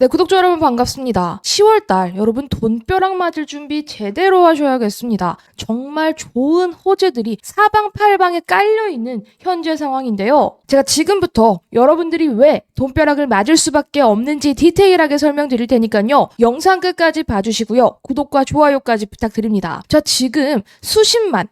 네, 구독자 여러분 반갑습니다. 10월달 여러분 돈벼락 맞을 준비 제대로 하셔야겠습니다. 정말 좋은 호재들이 사방팔방에 깔려있는 현재 상황인데요. 제가 지금부터 여러분들이 왜 돈벼락을 맞을 수밖에 없는지 디테일하게 설명드릴 테니까요. 영상 끝까지 봐주시고요. 구독과 좋아요까지 부탁드립니다. 자, 지금 수십만,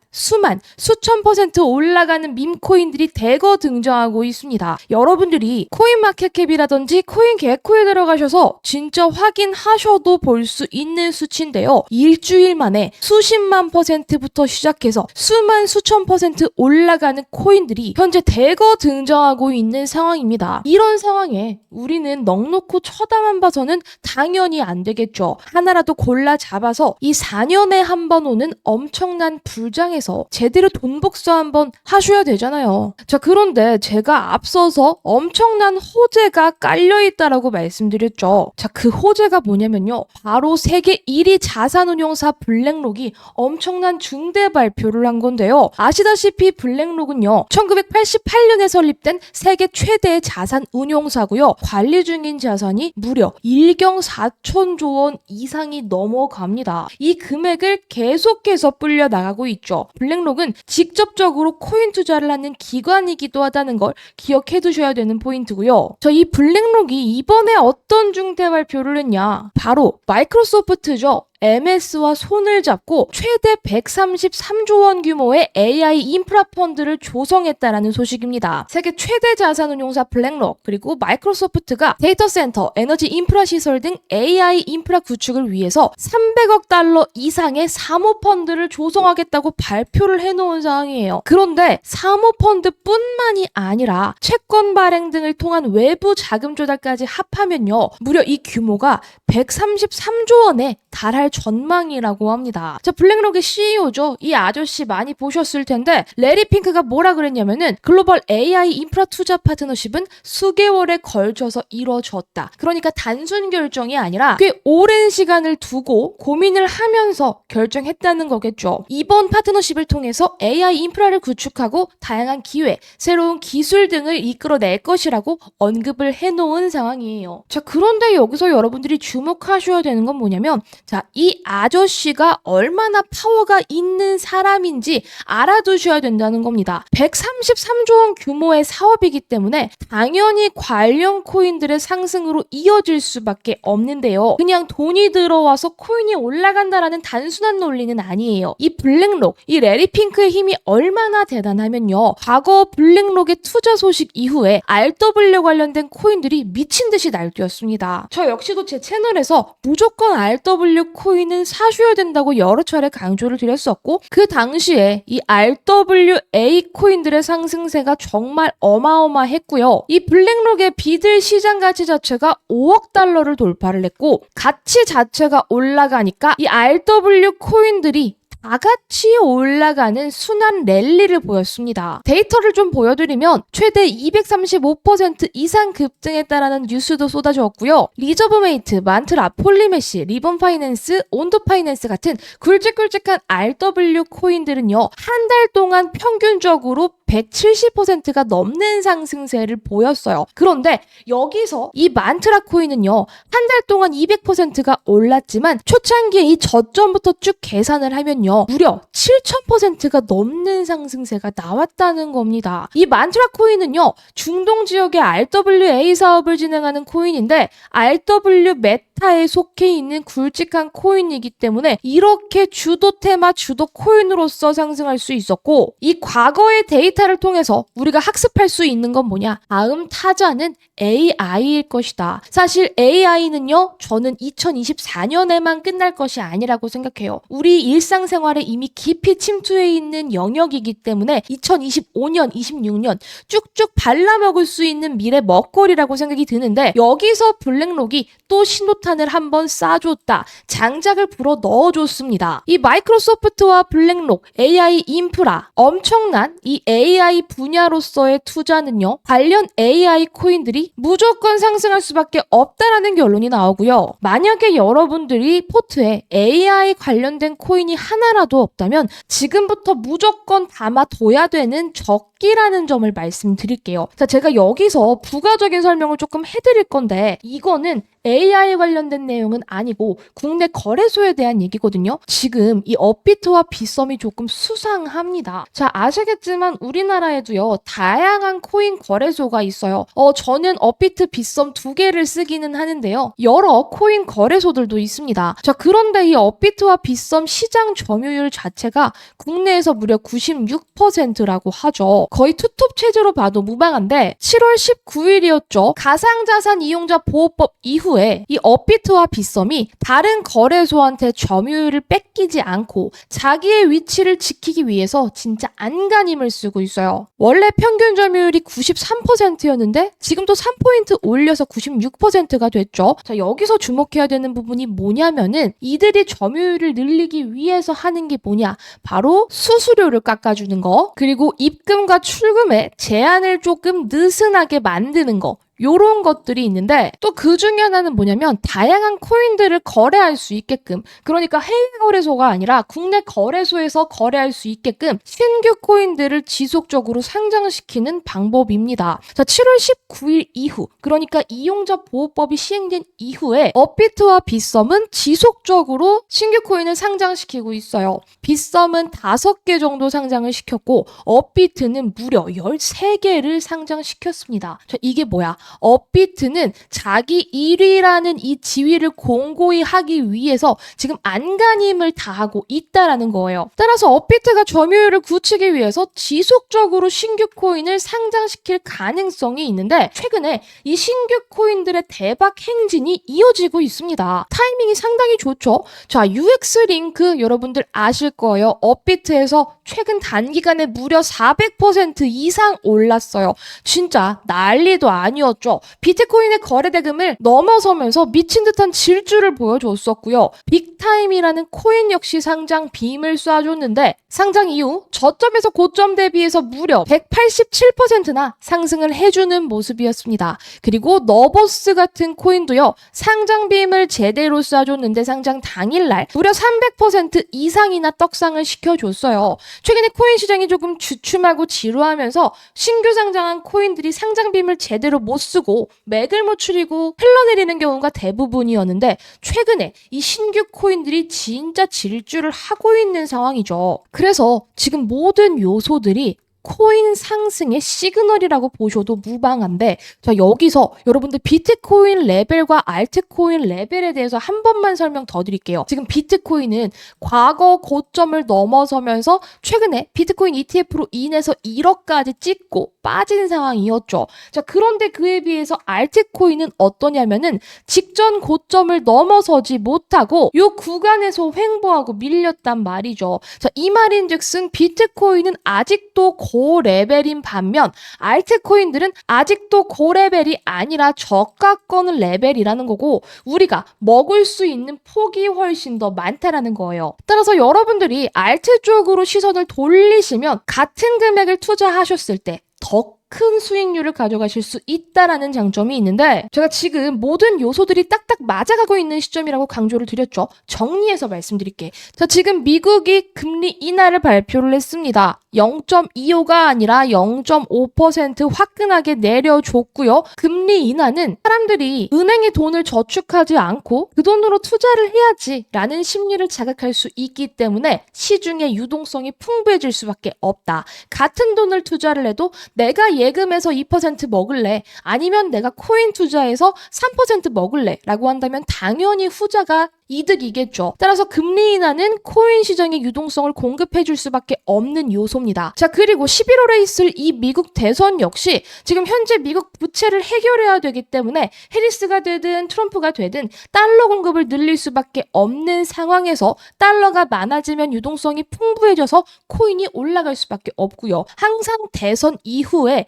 수천 % 올라가는 밈코인들이 대거 등장하고 있습니다. 여러분들이 코인마켓캡이라든지 코인게코에 들어가셔서 진짜 확인하셔도 볼 수 있는 수치인데요. 일주일 만에 수십만 %부터 시작해서 수천 % 올라가는 코인들이 현재 대거 등장하고 있는 상황입니다. 이런 상황에 우리는 넋놓고 쳐다만 봐서는 당연히 안 되겠죠. 하나라도 골라 잡아서 이 4년에 한 번 오는 엄청난 불장에서 제대로 돈 복수 한번 하셔야 되잖아요. 자, 그런데 제가 앞서서 엄청난 호재가 깔려있다라고 말씀드렸죠. 자, 그 호재가 뭐냐면요. 바로 세계 1위 자산운용사 블랙록이 엄청난 중대 발표를 한 건데요. 아시다시피 블랙록은요. 1988년에 설립된 세계 최대의 자산운용사고요. 관리 중인 자산이 무려 1경 4천조 원 이상이 넘어갑니다. 이 금액을 계속해서 불려 나가고 있죠. 블랙록은 직접적으로 코인 투자를 하는 기관이기도 하다는 걸 기억해 두셔야 되는 포인트고요. 이 블랙록이 이번에 어떤 중대 발표를 했냐? 바로 마이크로소프트죠. MS와 손을 잡고 최대 133조 원 규모의 AI 인프라 펀드를 조성했다라는 소식입니다. 세계 최대 자산운용사 블랙록 그리고 마이크로소프트가 데이터 센터, 에너지 인프라 시설 등 AI 인프라 구축을 위해서 300억 달러 이상의 사모펀드를 조성하겠다고 발표를 해놓은 상황이에요. 그런데 사모펀드뿐만이 아니라 채권 발행 등을 통한 외부 자금 조달까지 합하면요. 무려 이 규모가 133조 원에 달할 전망이라고 합니다. 자, 블랙록의 CEO죠. 이 아저씨 많이 보셨을 텐데 레리 핑크가 뭐라 그랬냐면은 글로벌 AI 인프라 투자 파트너십은 수개월에 걸쳐서 이루어졌다. 그러니까 단순 결정이 아니라 꽤 오랜 시간을 두고 고민을 하면서 결정했다는 거겠죠. 이번 파트너십을 통해서 AI 인프라를 구축하고 다양한 기회, 새로운 기술 등을 이끌어낼 것이라고 언급을 해놓은 상황이에요. 자, 그런데 여기서 여러분들이 주목하셔야 되는 건 뭐냐면 자, 이 아저씨가 얼마나 파워가 있는 사람인지 알아두셔야 된다는 겁니다. 133조 원 규모의 사업이기 때문에 당연히 관련 코인들의 상승으로 이어질 수밖에 없는데요. 그냥 돈이 들어와서 코인이 올라간다라는 단순한 논리는 아니에요. 이 블랙록, 이 레리 핑크의 힘이 얼마나 대단하면요. 과거 블랙록의 투자 소식 이후에 RW 관련된 코인들이 미친 듯이 날뛰었습니다. 저 역시도 제 채널에서 무조건 RW 코인은 사셔야 된다고 여러 차례 강조를 드렸었고 그 당시에 이 RWA 코인들의 상승세가 정말 어마어마했고요. 이 블랙록의 비들 시장 가치 자체가 5억 달러를 돌파를 했고 가치 자체가 올라가니까 이 RW 코인들이 다 같이 올라가는 순환 랠리를 보였습니다. 데이터를 좀 보여드리면 최대 235% 이상 급등했다라는 뉴스도 쏟아졌고요. 리저브메이트, 만트라, 폴리메시, 리본파이낸스, 온도파이낸스 같은 굵직굵직한 RW 코인들은요. 한 달 동안 평균적으로 170%가 넘는 상승세를 보였어요. 그런데 여기서 이 만트라 코인은요. 한 달 동안 200%가 올랐지만 초창기에 이 저점부터 쭉 계산을 하면요. 무려 7000%가 넘는 상승세가 나왔다는 겁니다. 이 만트라 코인은요. 중동 지역의 RWA 사업을 진행하는 코인인데 RW 메타에 속해 있는 굵직한 코인이기 때문에 이렇게 주도 테마, 주도 코인으로서 상승할 수 있었고 이 과거의 데이터를 통해서 우리가 학습할 수 있는 건 뭐냐? 다음 타자는 AI일 것이다. 사실 AI는요. 저는 2024년에만 끝날 것이 아니라고 생각해요. 우리 일상생활에 이미 깊이 침투해 있는 영역이기 때문에 2025년, 26년 쭉쭉 발라먹을 수 있는 미래 먹거리라고 생각이 드는데 여기서 블랙록이 또 신호탄을 한번 쏴줬다. 장작을 불어 넣어줬습니다. 이 마이크로소프트와 블랙록, AI 인프라, 엄청난 이 AI 분야로서의 투자는요. 관련 AI 코인들이 무조건 상승할 수밖에 없다라는 결론이 나오고요. 만약에 여러분들이 포트에 AI 관련된 코인이 하나라도 없다면 지금부터 무조건 담아둬야 되는 없기라는 점을 말씀드릴게요. 자, 제가 여기서 부가적인 설명을 조금 해드릴 건데 이거는 AI 관련된 내용은 아니고 국내 거래소에 대한 얘기거든요. 지금 이 업비트와 빗썸이 조금 수상합니다. 자, 아시겠지만 우리나라에도요, 다양한 코인 거래소가 있어요. 저는 업비트, 빗썸 두 개를 쓰기는 하는데요. 여러 코인 거래소들도 있습니다. 자, 그런데 이 업비트와 빗썸 시장 점유율 자체가 국내에서 무려 96%라고 하죠. 거의 투톱 체제로 봐도 무방한데 7월 19일이었죠. 가상자산 이용자 보호법 이후에 이 업비트와 빗썸이 다른 거래소한테 점유율을 뺏기지 않고 자기의 위치를 지키기 위해서 진짜 안간힘을 쓰고 있어요. 원래 평균 점유율이 93%였는데 지금도 3포인트 올려서 96%가 됐죠. 자, 여기서 주목해야 되는 부분이 뭐냐면은 이들이 점유율을 늘리기 위해서 하는 게 뭐냐? 바로 수수료를 깎아주는 거, 그리고 입금과 출금에 제한을 조금 느슨하게 만드는 거, 요런 것들이 있는데 또 그 중에 하나는 뭐냐면 다양한 코인들을 거래할 수 있게끔, 그러니까 해외 거래소가 아니라 국내 거래소에서 거래할 수 있게끔 신규 코인들을 지속적으로 상장시키는 방법입니다. 자, 7월 19일 이후, 그러니까 이용자 보호법이 시행된 이후에 업비트와 빗썸은 지속적으로 신규 코인을 상장시키고 있어요. 빗썸은 5개 정도 상장을 시켰고 업비트는 무려 13개를 상장시켰습니다. 자, 이게 뭐야? 업비트는 자기 1위라는 이 지위를 공고히 하기 위해서 지금 안간힘을 다하고 있다라는 거예요. 따라서 업비트가 점유율을 굳히기 위해서 지속적으로 신규 코인을 상장시킬 가능성이 있는데 최근에 이 신규 코인들의 대박 행진이 이어지고 있습니다. 타이밍이 상당히 좋죠. 자, UX링크 여러분들 아실 거예요. 업비트에서 최근 단기간에 무려 400% 이상 올랐어요. 진짜 난리도 아니었죠. 비트코인의 거래 대금을 넘어서면서 미친 듯한 질주를 보여줬었고요. 빅타임이라는 코인 역시 상장 빔을 쏴줬는데 상장 이후 저점에서 고점 대비해서 무려 187%나 상승을 해주는 모습이었습니다. 그리고 너버스 같은 코인도요, 상장 빔을 제대로 쏴줬는데 상장 당일날 무려 300% 이상이나 떡상을 시켜줬어요. 최근에 코인 시장이 조금 주춤하고 지루하면서 신규 상장한 코인들이 상장 빔을 제대로 못 쓰고 맥을 못 추리고 흘러내리는 경우가 대부분이었는데 최근에 이 신규 코인들이 진짜 질주를 하고 있는 상황이죠. 그래서 지금 모든 요소들이 코인 상승의 시그널이라고 보셔도 무방한데, 자, 여기서 여러분들 비트코인 레벨과 알트코인 레벨에 대해서 한 번만 설명 더 드릴게요. 지금 비트코인은 과거 고점을 넘어서면서 최근에 비트코인 ETF로 인해서 1억까지 찍고 빠진 상황이었죠. 자, 그런데 그에 비해서 알트코인은 어떠냐면은 직전 고점을 넘어서지 못하고 요 구간에서 횡보하고 밀렸단 말이죠. 자, 이 말인즉슨 비트코인은 아직도 고레벨인 반면 알트코인들은 아직도 고레벨이 아니라 저가권 레벨이라는 거고 우리가 먹을 수 있는 폭이 훨씬 더 많다라는 거예요. 따라서 여러분들이 알트 쪽으로 시선을 돌리시면 같은 금액을 투자하셨을 때 더 큰 수익률을 가져가실 수 있다라는 장점이 있는데 제가 지금 모든 요소들이 딱딱 맞아가고 있는 시점이라고 강조를 드렸죠. 정리해서 말씀드릴게. 자, 지금 미국이 금리 인하를 발표를 했습니다. 0.25가 아니라 0.5% 화끈하게 내려줬고요. 금리 인하는 사람들이 은행에 돈을 저축하지 않고 그 돈으로 투자를 해야지 라는 심리를 자극할 수 있기 때문에 시중의 유동성이 풍부해질 수밖에 없다. 같은 돈을 투자를 해도 내가 예금에서 2% 먹을래, 아니면 내가 코인 투자해서 3% 먹을래 라고 한다면 당연히 후자가 이득이겠죠. 따라서 금리 인하는 코인 시장의 유동성을 공급해 줄 수밖에 없는 요소입니다. 자, 그리고 11월에 있을 이 미국 대선 역시 지금 현재 미국 부채를 해결해야 되기 때문에 해리스가 되든 트럼프가 되든 달러 공급을 늘릴 수밖에 없는 상황에서 달러가 많아지면 유동성이 풍부해져서 코인이 올라갈 수밖에 없고요. 항상 대선 이후에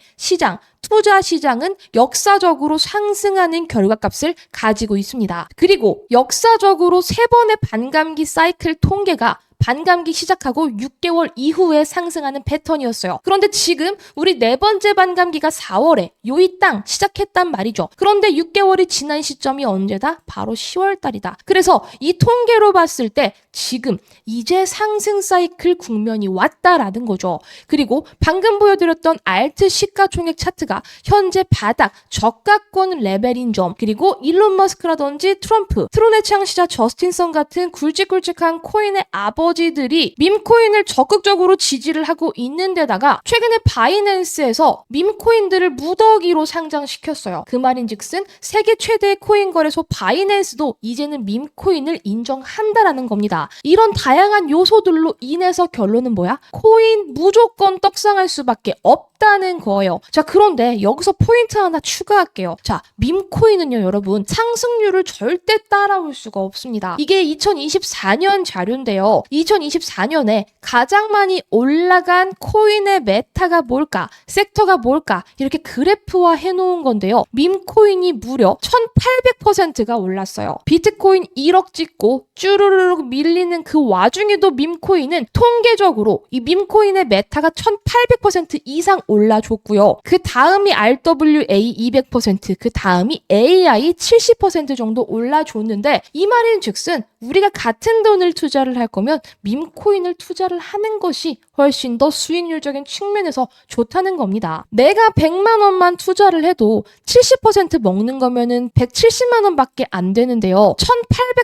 투자 시장은 역사적으로 상승하는 결과값을 가지고 있습니다. 그리고 역사적으로 3번의 반감기 사이클 통계가 반감기 시작하고 6개월 이후에 상승하는 패턴이었어요. 그런데 지금 우리 네 번째 반감기가 4월에 요이 땅 시작했단 말이죠. 그런데 6개월이 지난 시점이 언제다? 바로 10월 달이다. 그래서 이 통계로 봤을 때 지금 이제 상승 사이클 국면이 왔다라는 거죠. 그리고 방금 보여드렸던 알트 시가총액 차트가 현재 바닥 저가권 레벨인 점, 그리고 일론 머스크라든지 트럼프, 트론의 창시자 저스틴 선 같은 굵직굵직한 코인의 아버지들이 밈코인을 적극적으로 지지를 하고 있는 데다가 최근에 바이낸스에서 밈코인들을 무더기로 상장시켰어요. 그 말인즉슨 세계 최대의 코인 거래소 바이낸스도 이제는 밈코인을 인정한다라는 겁니다. 이런 다양한 요소들로 인해서 결론은 뭐야? 코인 무조건 떡상할 수밖에 없다는 거예요. 자, 그런데 여기서 포인트 하나 추가할게요. 자, 밈코인은요, 여러분, 상승률을 절대 따라올 수가 없습니다. 이게 2024년 자료인데요. 2024년에 가장 많이 올라간 코인의 메타가 뭘까? 섹터가 뭘까? 이렇게 그래프화 해놓은 건데요. 밈코인이 무려 1800%가 올랐어요. 비트코인 1억 찍고 쭈르르륵 밀리는 그 와중에도 밈코인은 통계적으로 이 밈코인의 메타가 1800% 이상 올라줬고요. 그 다음이 RWA 200%, 그 다음이 AI 70% 정도 올라줬는데, 이 말인 즉슨 우리가 같은 돈을 투자를 할 거면 밈코인을 투자를 하는 것이 훨씬 더 수익률적인 측면에서 좋다는 겁니다. 내가 100만 원만 투자를 해도 70% 먹는 거면은 170만 원밖에 안 되는데요.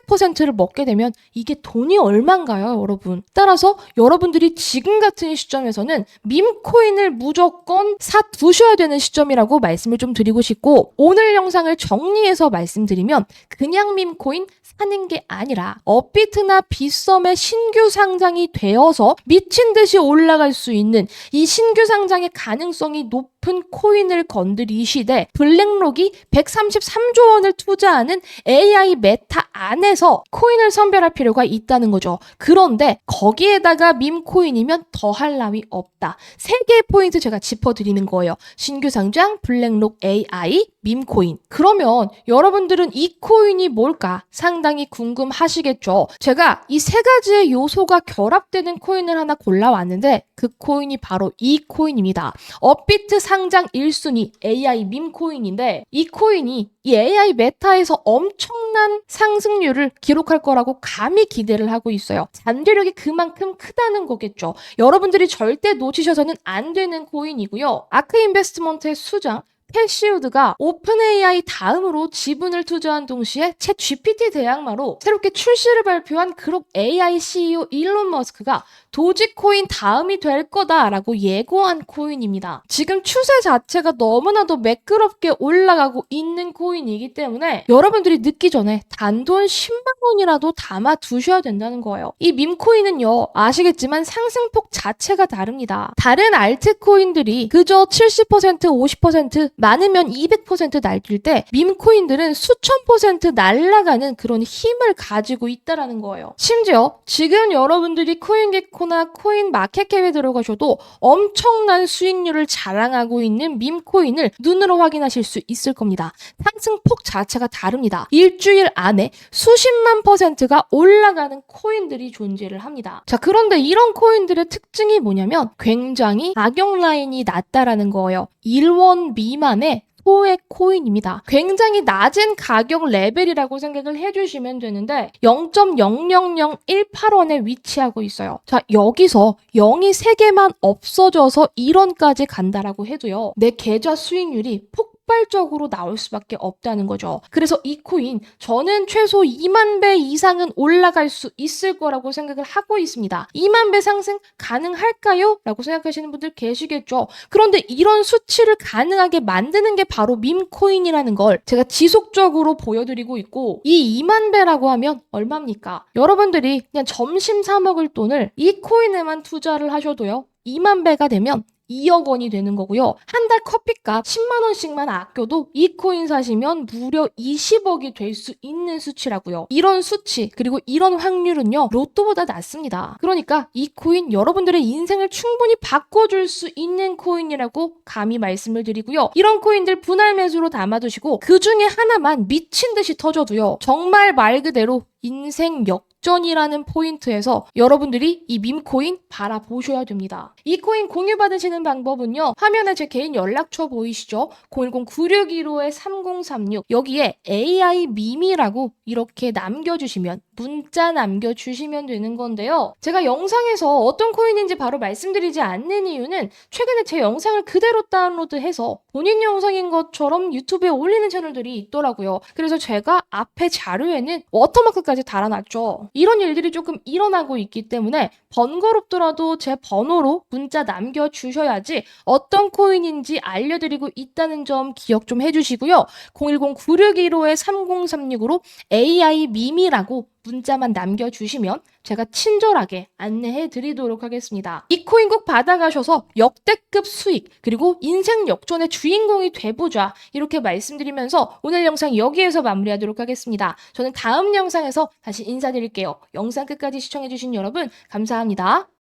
1800%를 먹게 되면 이게 돈이 얼만가요, 여러분? 따라서 여러분들이 지금 같은 시점에서는 밈코인을 무조건 사두셔야 되는 시점이라고 말씀을 좀 드리고 싶고, 오늘 영상을 정리해서 말씀드리면 그냥 밈코인 사는 게 아니라 업비트나 빗썸의 신규 상장이 되어서 미친 듯이 올라갈 수 있는 이 신규 상장의 가능성이 높은 코인을 건드리시되, 블랙록이 133조 원을 투자하는 AI 메타 안에서 코인을 선별할 필요가 있다는 거죠. 그런데 거기에다가 밈코인이면 더할 나위 없다. 3개의 포인트 제가 짚어드리는 거예요. 신규 상장, 블랙록 AI, 밈코인. 그러면 여러분들은 이 코인이 뭘까 상당히 궁금하시겠죠. 제가 이 3가지의 요소가 결합되는 코인을 하나 골라왔는데, 그 코인이 바로 이 코인입니다. 업비트 상장 1순위 AI 밈코인인데, 이 코인이 이 AI 메타에서 엄청난 상승률을 기록할 거라고 감히 기대를 하고 있어요. 잠재력이 그만큼 크다는 거겠죠. 여러분들이 절대 놓치셔서는 안 되는 코인이고요. 아크 인베스트먼트의 수장 패시우드가 오픈 AI 다음으로 지분을 투자한 동시에 챗 GPT 대항마로 새롭게 출시를 발표한 그룹 AI CEO 일론 머스크가 도지코인 다음이 될 거다라고 예고한 코인입니다. 지금 추세 자체가 너무나도 매끄럽게 올라가고 있는 코인이기 때문에 여러분들이 늦기 전에 단돈 10만 원이라도 담아 두셔야 된다는 거예요. 이 밈코인은요, 아시겠지만 상승폭 자체가 다릅니다. 다른 알트코인들이 그저 70%, 50%, 많으면 200% 날뛸 때 밈코인들은 수천 % 날아가는 그런 힘을 가지고 있다라는 거예요. 심지어 지금 여러분들이 코인게코나 코인 마켓캡에 들어가셔도 엄청난 수익률을 자랑하고 있는 밈코인을 눈으로 확인하실 수 있을 겁니다. 상승폭 자체가 다릅니다. 일주일 안에 수십만 %가 올라가는 코인들이 존재를 합니다. 자, 그런데 이런 코인들의 특징이 뭐냐면 굉장히 가격 라인이 낮다라는 거예요. 1원 미만의 소액 코인입니다. 굉장히 낮은 가격 레벨이라고 생각을 해주시면 되는데 0.00018원에 위치하고 있어요. 자, 여기서 0이 3개만 없어져서 1원까지 간다라고 해도요, 내 계좌 수익률이 폭발적으로 나올 수밖에 없다는 거죠. 그래서 이 코인 저는 최소 2만 배 이상은 올라갈 수 있을 거라고 생각을 하고 있습니다. 2만 배 상승 가능할까요? 라고 생각하시는 분들 계시겠죠. 그런데 이런 수치를 가능하게 만드는 게 바로 밈코인이라는 걸 제가 지속적으로 보여드리고 있고, 이 2만 배라고 하면 얼마입니까? 여러분들이 그냥 점심 사 먹을 돈을 이 코인에만 투자를 하셔도요, 2만 배가 되면 2억 원이 되는 거고요. 한 달 커피값 10만 원씩만 아껴도 이 코인 사시면 무려 20억이 될 수 있는 수치라고요. 이런 수치, 그리고 이런 확률은요, 로또보다 낮습니다. 그러니까 이 코인 여러분들의 인생을 충분히 바꿔줄 수 있는 코인이라고 감히 말씀을 드리고요. 이런 코인들 분할 매수로 담아두시고 그 중에 하나만 미친 듯이 터져도요, 정말 말 그대로 인생 역전이라는 포인트에서 여러분들이 이 밈코인 바라보셔야 됩니다. 이 코인 공유받으시는 방법은요. 화면에 제 개인 연락처 보이시죠? 010-9615-3036 여기에 AI 밈이라고 이렇게 남겨주시면 문자 남겨주시면 되는 건데요. 제가 영상에서 어떤 코인인지 바로 말씀드리지 않는 이유는 최근에 제 영상을 그대로 다운로드해서 본인 영상인 것처럼 유튜브에 올리는 채널들이 있더라고요. 그래서 제가 앞에 자료에는 워터마크까지 달아놨죠. 이런 일들이 조금 일어나고 있기 때문에 번거롭더라도 제 번호로 문자 남겨주셔야지 어떤 코인인지 알려드리고 있다는 점 기억 좀 해주시고요. 010-9615-3036으로 AI 밈이라고 문자만 남겨주시면 제가 친절하게 안내해 드리도록 하겠습니다. 이 코인 꼭 받아가셔서 역대급 수익 그리고 인생 역전의 주인공이 돼보자 이렇게 말씀드리면서 오늘 영상 여기에서 마무리하도록 하겠습니다. 저는 다음 영상에서 다시 인사드릴게요. 영상 끝까지 시청해주신 여러분 감사합니다.